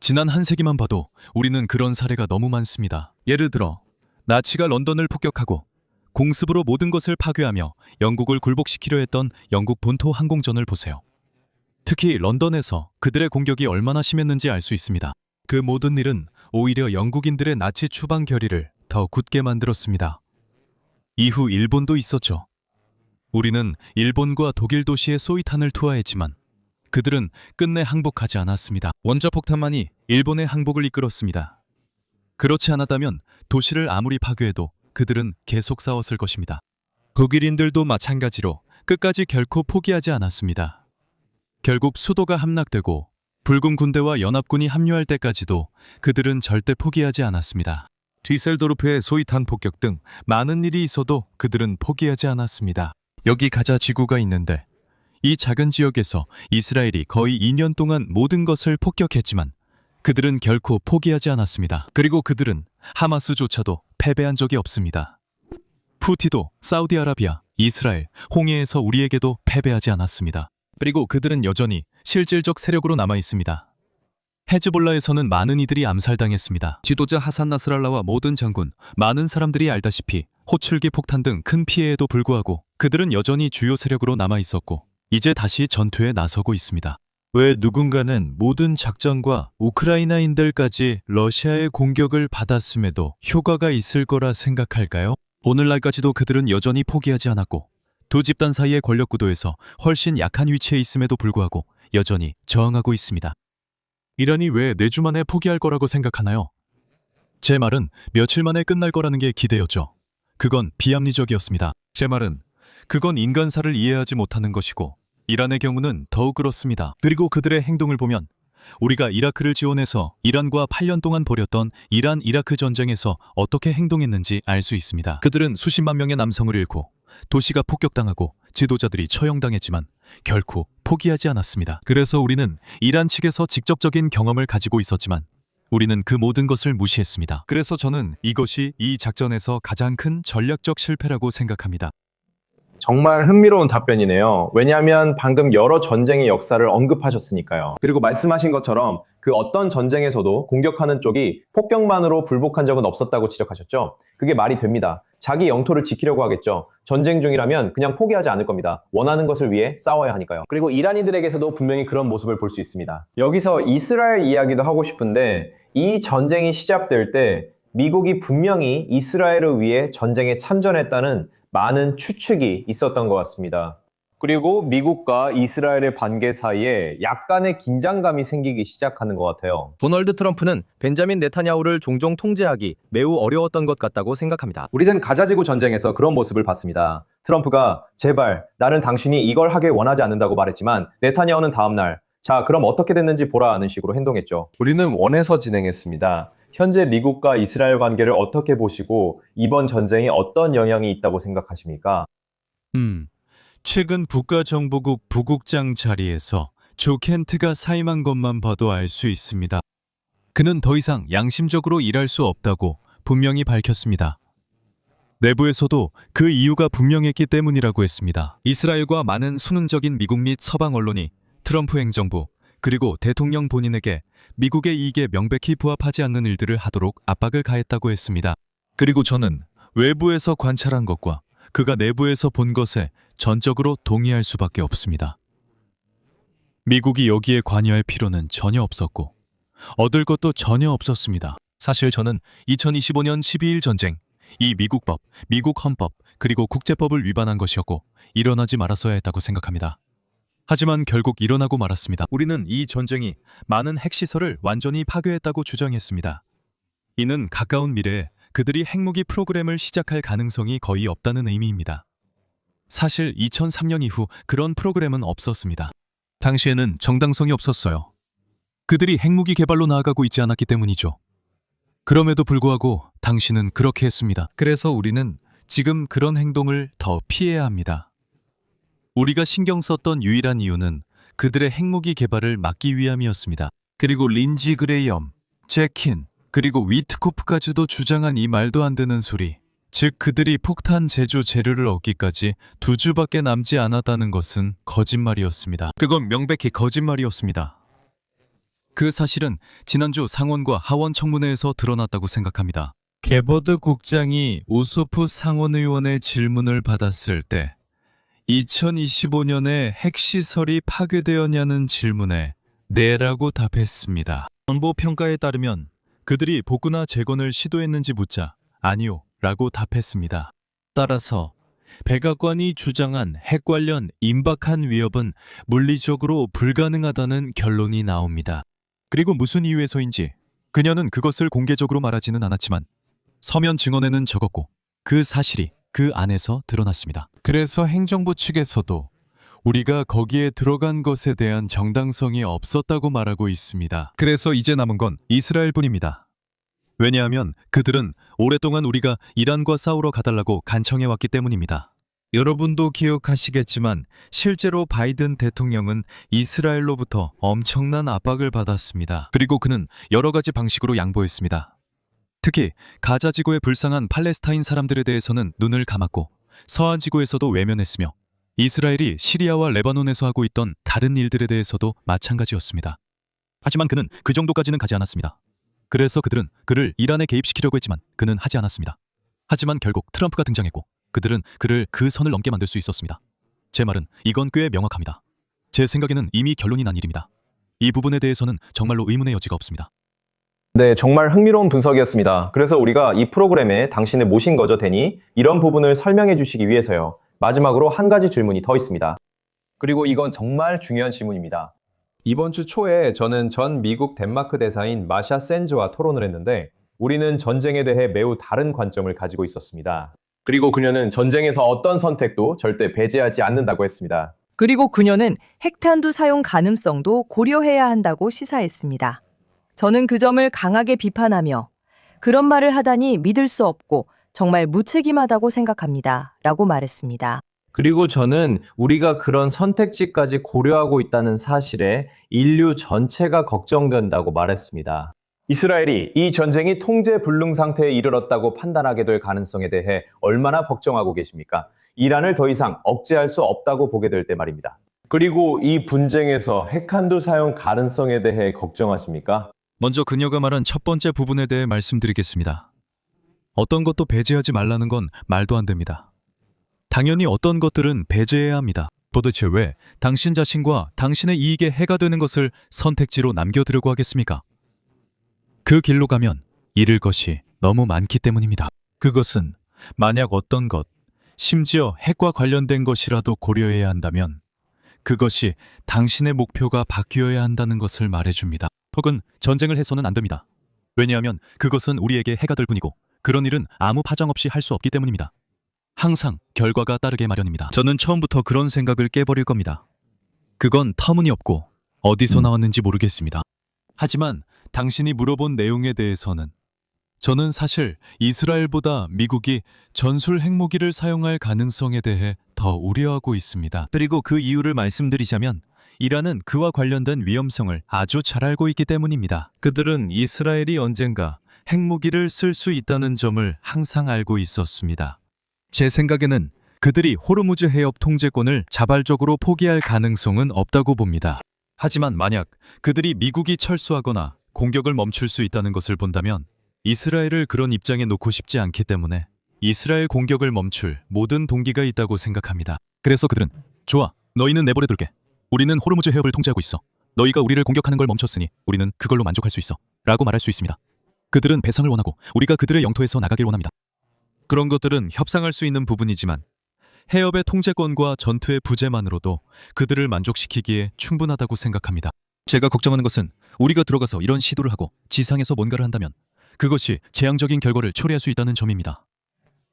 지난 한 세기만 봐도 우리는 그런 사례가 너무 많습니다. 예를 들어 나치가 런던을 폭격하고 공습으로 모든 것을 파괴하며 영국을 굴복시키려 했던 영국 본토 항공전을 보세요. 특히 런던에서 그들의 공격이 얼마나 심했는지 알 수 있습니다. 그 모든 일은 오히려 영국인들의 나치 추방 결의를 더 굳게 만들었습니다. 이후 일본도 있었죠. 우리는 일본과 독일 도시에 소위탄을 투하했지만 그들은 끝내 항복하지 않았습니다. 원자폭탄만이 일본의 항복을 이끌었습니다. 그렇지 않았다면 도시를 아무리 파괴해도 그들은 계속 싸웠을 것입니다. 독일인들도 마찬가지로 끝까지 결코 포기하지 않았습니다. 결국 수도가 함락되고 붉은 군대와 연합군이 합류할 때까지도 그들은 절대 포기하지 않았습니다. 뒤셀도르프의 소위탄 폭격 등 많은 일이 있어도 그들은 포기하지 않았습니다. 여기 가자 지구가 있는데 이 작은 지역에서 이스라엘이 거의 2년 동안 모든 것을 폭격했지만 그들은 결코 포기하지 않았습니다. 그리고 그들은 하마스조차도 패배한 적이 없습니다. 푸티도 사우디아라비아, 이스라엘, 홍해에서 우리에게도 패배하지 않았습니다. 그리고 그들은 여전히 실질적 세력으로 남아 있습니다. 헤즈볼라에서는 많은 이들이 암살당했습니다. 지도자 하산 나스랄라와 모든 장군, 많은 사람들이 알다시피 호출기 폭탄 등 큰 피해에도 불구하고 그들은 여전히 주요 세력으로 남아 있었고 이제 다시 전투에 나서고 있습니다. 왜 누군가는 모든 작전과 우크라이나인들까지 러시아의 공격을 받았음에도 효과가 있을 거라 생각할까요? 오늘날까지도 그들은 여전히 포기하지 않았고 두 집단 사이의 권력 구도에서 훨씬 약한 위치에 있음에도 불구하고 여전히 저항하고 있습니다. 이란이 왜 4주 만에 포기할 거라고 생각하나요? 제 말은 며칠 만에 끝날 거라는 게 기대였죠. 그건 비합리적이었습니다. 제 말은 그건 인간사를 이해하지 못하는 것이고 이란의 경우는 더욱 그렇습니다. 그리고 그들의 행동을 보면 우리가 이라크를 지원해서 이란과 8년 동안 벌였던 이란-이라크 전쟁에서 어떻게 행동했는지 알 수 있습니다. 그들은 수십만 명의 남성을 잃고 도시가 폭격당하고 지도자들이 처형당했지만 결코 포기하지 않았습니다. 그래서 우리는 이란 측에서 직접적인 경험을 가지고 있었지만 우리는 그 모든 것을 무시했습니다. 그래서 저는 이것이 이 작전에서 가장 큰 전략적 실패라고 생각합니다. 정말 흥미로운 답변이네요. 왜냐하면 방금 여러 전쟁의 역사를 언급하셨으니까요. 그리고 말씀하신 것처럼 그 어떤 전쟁에서도 공격하는 쪽이 폭격만으로 불복한 적은 없었다고 지적하셨죠. 그게 말이 됩니다. 자기 영토를 지키려고 하겠죠. 전쟁 중이라면 그냥 포기하지 않을 겁니다. 원하는 것을 위해 싸워야 하니까요. 그리고 이란인들에게서도 분명히 그런 모습을 볼 수 있습니다. 여기서 이스라엘 이야기도 하고 싶은데 이 전쟁이 시작될 때 미국이 분명히 이스라엘을 위해 전쟁에 참전했다는 많은 추측이 있었던 것 같습니다. 그리고 미국과 이스라엘의 관계 사이에 약간의 긴장감이 생기기 시작하는 것 같아요. 도널드 트럼프는 벤자민 네타냐후를 종종 통제하기 매우 어려웠던 것 같다고 생각합니다. 우리는 가자지구 전쟁에서 그런 모습을 봤습니다. 트럼프가 제발 나는 당신이 이걸 하길 원하지 않는다고 말했지만 네타냐후는 다음날 자 그럼 어떻게 됐는지 보라는 식으로 행동했죠. 우리는 원해서 진행했습니다. 현재 미국과 이스라엘 관계를 어떻게 보시고 이번 전쟁에 어떤 영향이 있다고 생각하십니까? 최근 국가정보국 부국장 자리에서 조 켄트가 사임한 것만 봐도 알 수 있습니다. 그는 더 이상 양심적으로 일할 수 없다고 분명히 밝혔습니다. 내부에서도 그 이유가 분명했기 때문이라고 했습니다. 이스라엘과 많은 수능적인 미국 및 서방 언론이 트럼프 행정부 그리고 대통령 본인에게 미국의 이익에 명백히 부합하지 않는 일들을 하도록 압박을 가했다고 했습니다. 그리고 저는 외부에서 관찰한 것과 그가 내부에서 본 것에 전적으로 동의할 수밖에 없습니다. 미국이 여기에 관여할 필요는 전혀 없었고 얻을 것도 전혀 없었습니다. 사실 저는 2025년 12.1 전쟁, 이 미국법, 미국 헌법, 그리고 국제법을 위반한 것이었고 일어나지 말았어야 했다고 생각합니다. 하지만 결국 일어나고 말았습니다. 우리는 이 전쟁이 많은 핵시설을 완전히 파괴했다고 주장했습니다. 이는 가까운 미래에 그들이 핵무기 프로그램을 시작할 가능성이 거의 없다는 의미입니다. 사실 2003년 이후 그런 프로그램은 없었습니다. 당시에는 정당성이 없었어요. 그들이 핵무기 개발로 나아가고 있지 않았기 때문이죠. 그럼에도 불구하고 당신은 그렇게 했습니다. 그래서 우리는 지금 그런 행동을 더 피해야 합니다. 우리가 신경 썼던 유일한 이유는 그들의 핵무기 개발을 막기 위함이었습니다. 그리고 린지 그레이엄, 제킨, 그리고 위트코프까지도 주장한 이 말도 안 되는 소리, 즉 그들이 폭탄 제조 재료를 얻기까지 2주밖에 남지 않았다는 것은 거짓말이었습니다. 그건 명백히 거짓말이었습니다. 그 사실은 지난주 상원과 하원 청문회에서 드러났다고 생각합니다. 게버드 국장이 우소프 상원의원의 질문을 받았을 때 2025년에 핵시설이 파괴되었냐는 질문에 네라고 답했습니다. 정보평가에 따르면 그들이 복구나 재건을 시도했는지 묻자 아니요 라고 답했습니다. 따라서 백악관이 주장한 핵 관련 임박한 위협은 물리적으로 불가능하다는 결론이 나옵니다. 그리고 무슨 이유에서인지 그녀는 그것을 공개적으로 말하지는 않았지만 서면 증언에는 적었고 그 사실이 그 안에서 드러났습니다. 그래서 행정부 측에서도 우리가 거기에 들어간 것에 대한 정당성이 없었다고 말하고 있습니다. 그래서 이제 남은 건 이스라엘뿐입니다. 왜냐하면 그들은 오랫동안 우리가 이란과 싸우러 가달라고 간청해왔기 때문입니다. 여러분도 기억하시겠지만 실제로 바이든 대통령은 이스라엘로부터 엄청난 압박을 받았습니다. 그리고 그는 여러 가지 방식으로 양보했습니다. 특히 가자 지구의 불쌍한 팔레스타인 사람들에 대해서는 눈을 감았고 서한 지구에서도 외면했으며 이스라엘이 시리아와 레바논에서 하고 있던 다른 일들에 대해서도 마찬가지였습니다. 하지만 그는 그 정도까지는 가지 않았습니다. 그래서 그들은 그를 이란에 개입시키려고 했지만 그는 하지 않았습니다. 하지만 결국 트럼프가 등장했고 그들은 그를 그 선을 넘게 만들 수 있었습니다. 제 말은 이건 꽤 명확합니다. 제 생각에는 이미 결론이 난 일입니다. 이 부분에 대해서는 정말로 의문의 여지가 없습니다. 네, 정말 흥미로운 분석이었습니다. 그래서 우리가 이 프로그램에 당신을 모신 거죠, 데니. 이런 부분을 설명해 주시기 위해서요. 마지막으로 한 가지 질문이 더 있습니다. 그리고 이건 정말 중요한 질문입니다. 이번 주 초에 저는 전 미국 덴마크 대사인 마샤 센즈와 토론을 했는데 우리는 전쟁에 대해 매우 다른 관점을 가지고 있었습니다. 그리고 그녀는 전쟁에서 어떤 선택도 절대 배제하지 않는다고 했습니다. 그리고 그녀는 핵탄두 사용 가능성도 고려해야 한다고 시사했습니다. 저는 그 점을 강하게 비판하며 그런 말을 하다니 믿을 수 없고 정말 무책임하다고 생각합니다. 라고 말했습니다. 그리고 저는 우리가 그런 선택지까지 고려하고 있다는 사실에 인류 전체가 걱정된다고 말했습니다. 이스라엘이 이 전쟁이 통제 불능 상태에 이르렀다고 판단하게 될 가능성에 대해 얼마나 걱정하고 계십니까? 이란을 더 이상 억제할 수 없다고 보게 될 때 말입니다. 그리고 이 분쟁에서 핵한두 사용 가능성에 대해 걱정하십니까? 먼저 그녀가 말한 첫 번째 부분에 대해 말씀드리겠습니다. 어떤 것도 배제하지 말라는 건 말도 안 됩니다. 당연히 어떤 것들은 배제해야 합니다. 도대체 왜 당신 자신과 당신의 이익에 해가 되는 것을 선택지로 남겨두려고 하겠습니까? 그 길로 가면 잃을 것이 너무 많기 때문입니다. 그것은 만약 어떤 것, 심지어 핵과 관련된 것이라도 고려해야 한다면 그것이 당신의 목표가 바뀌어야 한다는 것을 말해줍니다. 혹은 전쟁을 해서는 안 됩니다. 왜냐하면 그것은 우리에게 해가 될 뿐이고 그런 일은 아무 파장 없이 할 수 없기 때문입니다. 항상 결과가 따르게 마련입니다. 저는 처음부터 그런 생각을 깨버릴 겁니다. 그건 터무니없고 어디서 나왔는지 모르겠습니다. 하지만 당신이 물어본 내용에 대해서는 저는 사실 이스라엘보다 미국이 전술 핵무기를 사용할 가능성에 대해 더 우려하고 있습니다. 그리고 그 이유를 말씀드리자면 이란은 그와 관련된 위험성을 아주 잘 알고 있기 때문입니다. 그들은 이스라엘이 언젠가 핵무기를 쓸 수 있다는 점을 항상 알고 있었습니다. 제 생각에는 그들이 호르무즈 해협 통제권을 자발적으로 포기할 가능성은 없다고 봅니다. 하지만 만약 그들이 미국이 철수하거나 공격을 멈출 수 있다는 것을 본다면 이스라엘을 그런 입장에 놓고 싶지 않기 때문에 이스라엘 공격을 멈출 모든 동기가 있다고 생각합니다. 그래서 그들은 좋아, 너희는 내버려둘게. 우리는 호르무즈 해협을 통제하고 있어. 너희가 우리를 공격하는 걸 멈췄으니 우리는 그걸로 만족할 수 있어. 라고 말할 수 있습니다. 그들은 배상을 원하고 우리가 그들의 영토에서 나가길 원합니다. 그런 것들은 협상할 수 있는 부분이지만 해협의 통제권과 전투의 부재만으로도 그들을 만족시키기에 충분하다고 생각합니다. 제가 걱정하는 것은 우리가 들어가서 이런 시도를 하고 지상에서 뭔가를 한다면 그것이 재앙적인 결과를 초래할 수 있다는 점입니다.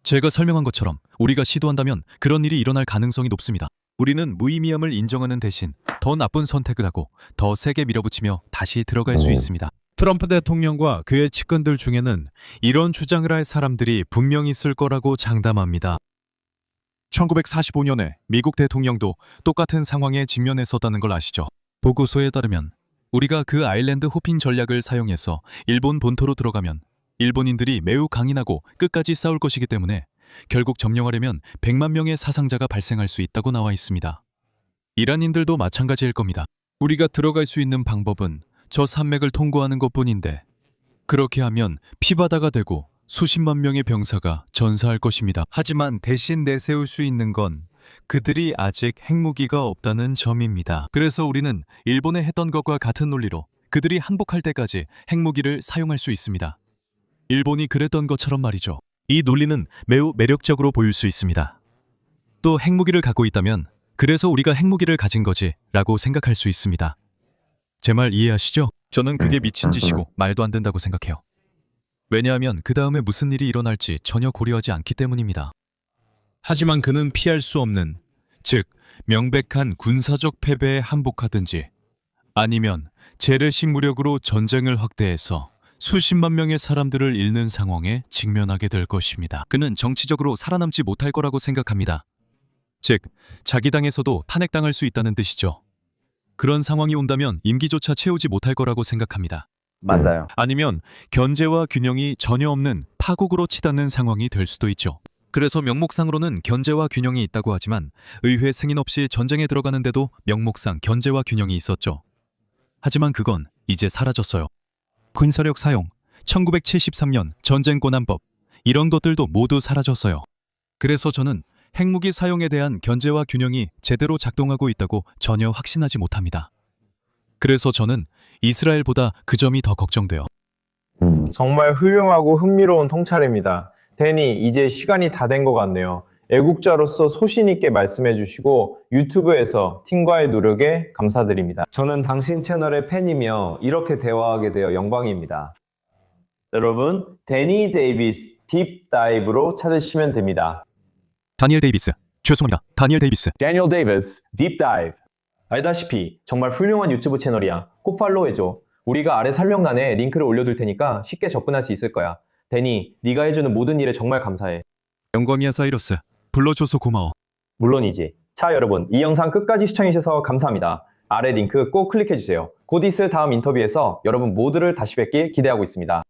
제가 설명한 것처럼 우리가 시도한다면 그런 일이 일어날 가능성이 높습니다. 우리는 무의미함을 인정하는 대신 더 나쁜 선택을 하고 더 세게 밀어붙이며 다시 들어갈 수 있습니다. 트럼프 대통령과 그의 측근들 중에는 이런 주장을 할 사람들이 분명히 있을 거라고 장담합니다. 1945년에 미국 대통령도 똑같은 상황에 직면했었다는 걸 아시죠? 보고서에 따르면 우리가 그 아일랜드 호핑 전략을 사용해서 일본 본토로 들어가면 일본인들이 매우 강인하고 끝까지 싸울 것이기 때문에 결국 점령하려면 100만 명의 사상자가 발생할 수 있다고 나와 있습니다. 이란인들도 마찬가지일 겁니다. 우리가 들어갈 수 있는 방법은 저 산맥을 통과하는 것뿐인데 그렇게 하면 피바다가 되고 수십만 명의 병사가 전사할 것입니다. 하지만 대신 내세울 수 있는 건 그들이 아직 핵무기가 없다는 점입니다. 그래서 우리는 일본에 했던 것과 같은 논리로 그들이 항복할 때까지 핵무기를 사용할 수 있습니다. 일본이 그랬던 것처럼 말이죠. 이 논리는 매우 매력적으로 보일 수 있습니다. 또 핵무기를 갖고 있다면 그래서 우리가 핵무기를 가진 거지 라고 생각할 수 있습니다. 제 말 이해하시죠? 저는 그게 미친 짓이고 말도 안 된다고 생각해요. 왜냐하면 그 다음에 무슨 일이 일어날지 전혀 고려하지 않기 때문입니다. 하지만 그는 피할 수 없는, 즉 명백한 군사적 패배에 항복하든지 아니면 재래식 무력으로 전쟁을 확대해서 수십만 명의 사람들을 잃는 상황에 직면하게 될 것입니다. 그는 정치적으로 살아남지 못할 거라고 생각합니다. 즉, 자기 당에서도 탄핵당할 수 있다는 뜻이죠. 그런 상황이 온다면 임기조차 채우지 못할 거라고 생각합니다. 맞아요. 아니면 견제와 균형이 전혀 없는 파국으로 치닫는 상황이 될 수도 있죠. 그래서 명목상으로는 견제와 균형이 있다고 하지만 의회 승인 없이 전쟁에 들어가는데도 명목상 견제와 균형이 있었죠. 하지만 그건 이제 사라졌어요. 군사력 사용, 1973년 전쟁권한법, 이런 것들도 모두 사라졌어요. 그래서 저는 핵무기 사용에 대한 견제와 균형이 제대로 작동하고 있다고 전혀 확신하지 못합니다. 그래서 저는 이스라엘보다 그 점이 더 걱정돼요. 정말 훌륭하고 흥미로운 통찰입니다. 데니, 이제 시간이 다 된 것 같네요. 애국자로서 소신 있게 말씀해 주시고 유튜브에서 팀과의 노력에 감사드립니다. 저는 당신 채널의 팬이며 이렇게 대화하게 되어 영광입니다. 여러분, 데니 데이비스 딥다이브로 찾으시면 됩니다. 다니엘 데이비스, 죄송합니다. 다니엘 데이비스. Daniel Davis, Deep Dive. 알다시피 정말 훌륭한 유튜브 채널이야. 꼭 팔로우해줘. 우리가 아래 설명란에 링크를 올려둘 테니까 쉽게 접근할 수 있을 거야. 데니, 네가 해주는 모든 일에 정말 감사해. 영광이야 사이러스. 불러줘서 고마워. 물론이지. 자, 여러분, 이 영상 끝까지 시청해주셔서 감사합니다. 아래 링크 꼭 클릭해주세요. 곧 있을 다음 인터뷰에서 여러분 모두를 다시 뵙길 기대하고 있습니다.